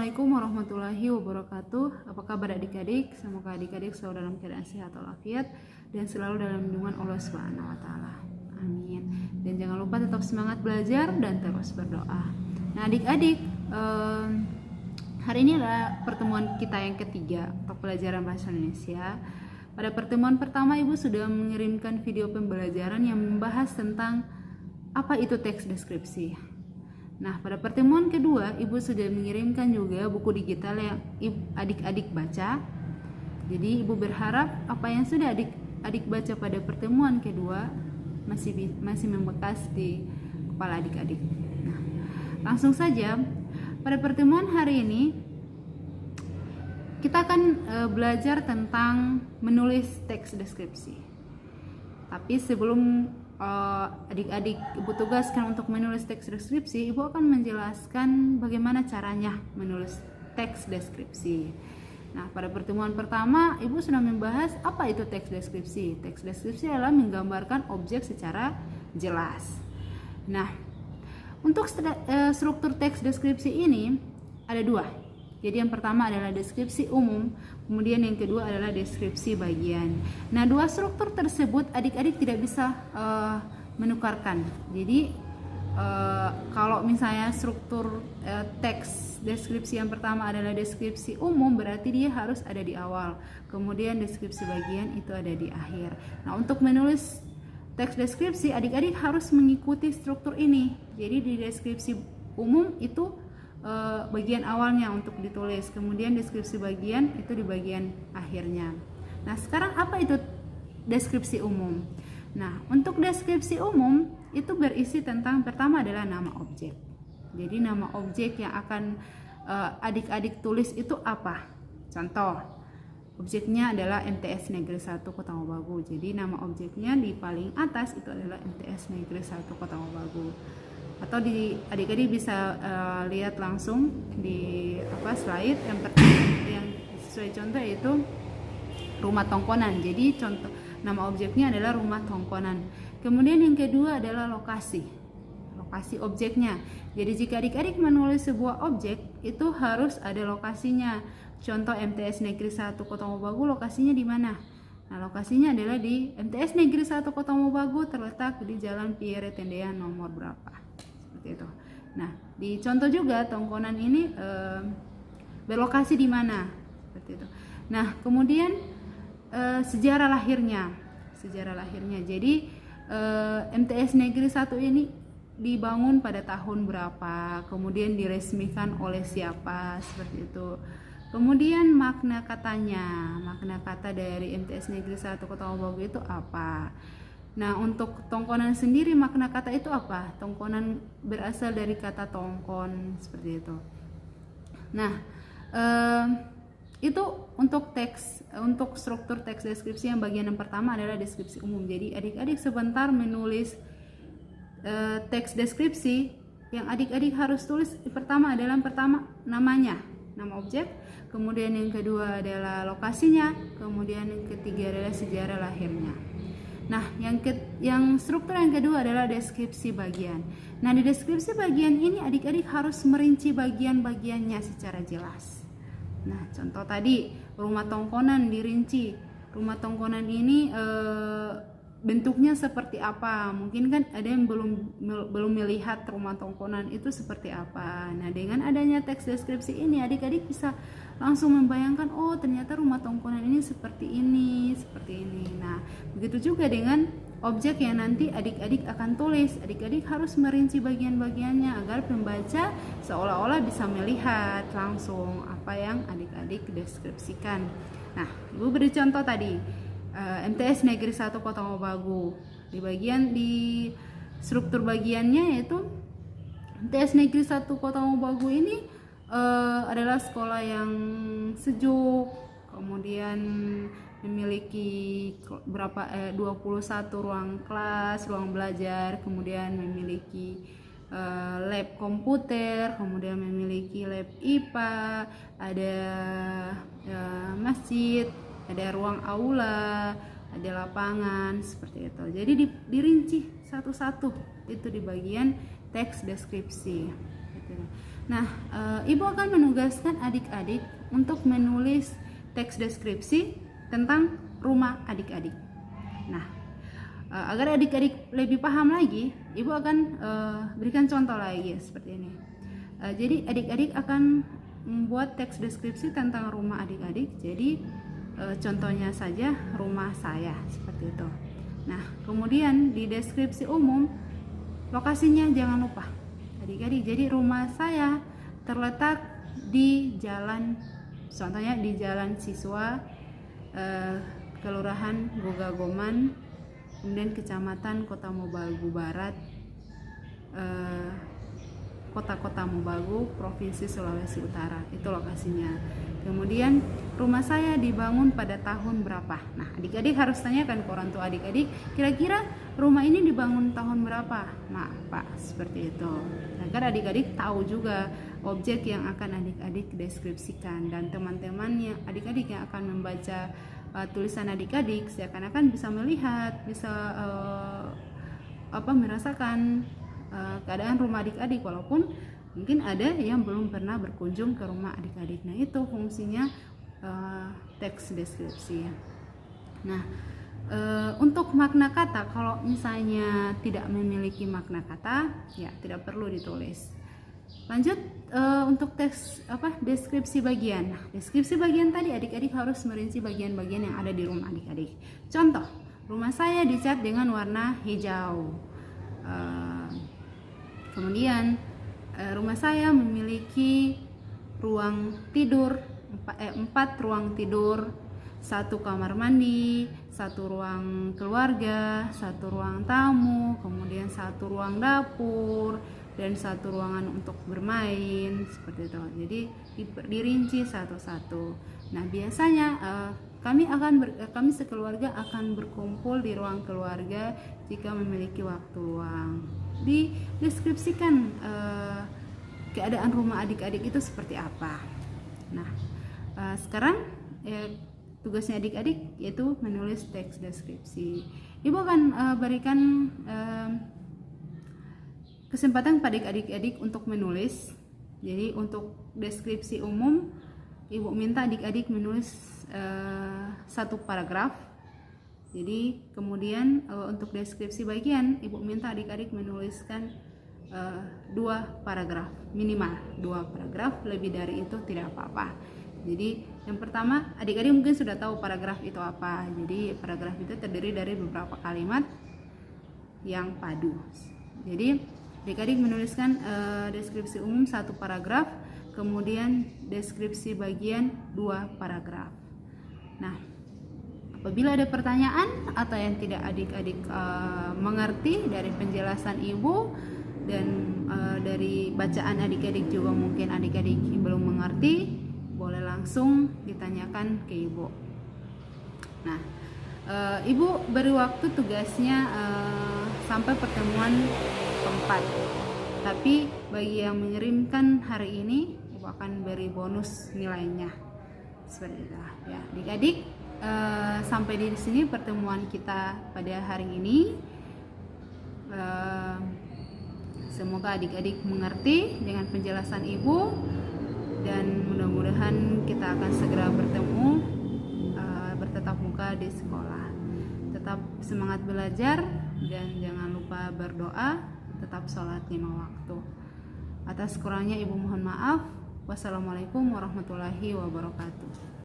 Assalamualaikum warahmatullahi wabarakatuh. Apa kabar adik-adik? Semoga adik-adik selalu dalam keadaan sehat walafiat dan selalu dalam lindungan Allah Subhanahu wa taala. Amin. Dan jangan lupa tetap semangat belajar dan terus berdoa. Nah, adik-adik, hari ini adalah pertemuan kita yang ketiga untuk pelajaran bahasa Indonesia. Pada pertemuan pertama Ibu sudah mengirimkan video pembelajaran yang membahas tentang apa itu teks deskripsi. Nah, pada pertemuan kedua, Ibu sudah mengirimkan juga buku digital yang adik-adik baca. Jadi, Ibu berharap apa yang sudah adik-adik baca pada pertemuan kedua masih membekas di kepala adik-adik. Nah, langsung saja, pada pertemuan hari ini kita akan belajar tentang menulis teks deskripsi. Tapi sebelum adik-adik Ibu tugaskan untuk menulis teks deskripsi, Ibu akan menjelaskan bagaimana caranya menulis teks deskripsi. Nah, pada pertemuan pertama Ibu sudah membahas apa itu teks deskripsi. Teks deskripsi adalah menggambarkan objek secara jelas. Nah, untuk struktur teks deskripsi ini ada dua. Jadi yang pertama adalah deskripsi umum, kemudian yang kedua adalah deskripsi bagian. Nah, dua struktur tersebut adik-adik tidak bisa menukarkan. Jadi kalau misalnya struktur teks deskripsi yang pertama adalah deskripsi umum, berarti dia harus ada di awal. Kemudian deskripsi bagian itu ada di akhir. Nah, untuk menulis teks deskripsi adik-adik harus mengikuti struktur ini. Jadi di deskripsi umum itu bagian awalnya untuk ditulis, kemudian deskripsi bagian itu di bagian akhirnya. Nah, sekarang apa itu deskripsi umum? Nah, untuk deskripsi umum itu berisi tentang pertama adalah nama objek. Jadi nama objek yang akan adik-adik tulis itu apa? Contoh, objeknya adalah MTS Negeri 1 Kota Mobagu. Jadi nama objeknya di paling atas itu adalah MTS Negeri 1 Kota Mobagu. Atau adik-adik bisa lihat langsung di slide yang pertama yang sesuai contoh yaitu rumah tongkonan. Jadi contoh nama objeknya adalah rumah tongkonan. Kemudian yang kedua adalah lokasi objeknya. Jadi jika adik-adik menulis sebuah objek itu harus ada lokasinya. Contoh MTS Negeri 1 Kota Mobagu, lokasinya di mana? Nah, lokasinya adalah di MTS Negeri 1 Kota Mobagu, terletak di Jalan Pierre Tendean nomor berapa. Seperti itu. Nah, di contoh juga tongkonan ini berlokasi di mana, seperti itu. Nah, kemudian sejarah lahirnya. Jadi MTS Negeri 1 ini dibangun pada tahun berapa, kemudian diresmikan oleh siapa, seperti itu. Kemudian makna kata dari MTS Negeri 1 Kota Mobagu itu apa? Nah, untuk tongkonan sendiri makna kata itu apa? Tongkonan berasal dari kata tongkon, seperti itu. Nah, itu untuk struktur teks deskripsi yang bagian yang pertama adalah deskripsi umum. Jadi adik-adik sebentar menulis teks deskripsi yang adik-adik harus tulis pertama adalah namanya, nama objek, kemudian yang kedua adalah lokasinya, kemudian yang ketiga adalah sejarah lahirnya. Nah, yang struktur yang kedua adalah deskripsi bagian. Nah, di deskripsi bagian ini adik-adik harus merinci bagian-bagiannya secara jelas. Nah, contoh tadi rumah tongkonan dirinci. Rumah tongkonan ini bentuknya seperti apa? Mungkin kan ada yang belum melihat rumah tongkonan itu seperti apa. Nah, dengan adanya teks deskripsi ini adik-adik bisa langsung membayangkan, oh ternyata rumah tongkonan ini seperti ini. Nah, begitu juga dengan objek yang nanti adik-adik akan tulis. Adik-adik harus merinci bagian-bagiannya agar pembaca seolah-olah bisa melihat langsung apa yang adik-adik deskripsikan. Nah, Ibu beri contoh tadi MTS Negeri 1 Kota Mobagu. Di struktur bagiannya yaitu MTS Negeri 1 Kota Mobagu ini adalah sekolah yang sejuk, kemudian memiliki 21 ruang kelas, ruang belajar, kemudian memiliki lab komputer, kemudian memiliki lab IPA, ada masjid, ada ruang aula, ada lapangan, seperti itu. Jadi dirinci satu-satu itu di bagian teks deskripsi. Nah, ibu akan menugaskan adik-adik untuk menulis teks deskripsi tentang rumah adik-adik. Nah, agar adik-adik lebih paham lagi, ibu akan berikan contoh lagi seperti ini. Jadi adik-adik akan membuat teks deskripsi tentang rumah adik-adik. Jadi contohnya saja rumah saya seperti itu. Nah, kemudian di deskripsi umum lokasinya jangan lupa adik-adik. Jadi rumah saya terletak di jalan, contohnya di Jalan Siswa, Kelurahan Gogagoman, kemudian Kecamatan Kota Mobagu Barat, Kota Mobagu, Provinsi Sulawesi Utara. Itu lokasinya. Kemudian rumah saya dibangun pada tahun berapa? Nah, adik-adik harus tanyakan ke orang tua adik-adik, kira-kira rumah ini dibangun tahun berapa? Nah, Pak, seperti itu. Agar adik-adik tahu juga objek yang akan adik-adik deskripsikan, dan teman-temannya adik-adik yang akan membaca tulisan adik-adik seakan-akan bisa melihat, bisa merasakan keadaan rumah adik-adik, walaupun mungkin ada yang belum pernah berkunjung ke rumah adik-adik. Nah, itu fungsinya teks deskripsi. Nah, untuk makna kata, kalau misalnya tidak memiliki makna kata, ya tidak perlu ditulis. Lanjut untuk teks deskripsi bagian. Nah, deskripsi bagian tadi adik-adik harus merinci bagian-bagian yang ada di rumah adik-adik. Contoh, rumah saya dicat dengan warna hijau. Kemudian rumah saya memiliki ruang tidur 4 ruang tidur, 1 kamar mandi, 1 ruang keluarga, 1 ruang tamu, kemudian 1 ruang dapur, dan 1 ruangan untuk bermain, seperti itu. Jadi dirinci satu-satu. Nah, biasanya kami sekeluarga akan berkumpul di ruang keluarga jika memiliki waktu luang. Dideskripsikan keadaan rumah adik-adik itu seperti apa. Nah, sekarang tugasnya adik-adik yaitu menulis teks deskripsi. Ibu akan berikan kesempatan pada adik-adik untuk menulis. Jadi untuk deskripsi umum, ibu minta adik-adik menulis 1 paragraf. Jadi kemudian untuk deskripsi bagian, ibu minta adik-adik menuliskan 2 paragraf, minimal 2 paragraf, lebih dari itu tidak apa-apa. Jadi yang pertama, adik-adik mungkin sudah tahu paragraf itu apa. Jadi paragraf itu terdiri dari beberapa kalimat yang padu. Jadi adik-adik menuliskan deskripsi umum 1 paragraf, kemudian deskripsi bagian 2 paragraf. Nah, apabila ada pertanyaan atau yang tidak adik-adik mengerti dari penjelasan ibu dan dari bacaan adik-adik juga mungkin adik-adik belum mengerti, boleh langsung ditanyakan ke ibu. Nah, ibu beri waktu tugasnya sampai pertemuan keempat. Tapi bagi yang mengirimkan hari ini, ibu akan beri bonus nilainya. Seperti itu ya, adik-adik. Sampai di sini pertemuan kita pada hari ini. Semoga adik-adik mengerti dengan penjelasan ibu, dan mudah-mudahan kita akan segera bertemu bertatap muka di sekolah. Tetap semangat belajar dan jangan lupa berdoa, tetap sholat 5 waktu. Atas kurangnya ibu mohon maaf. Wassalamualaikum warahmatullahi wabarakatuh.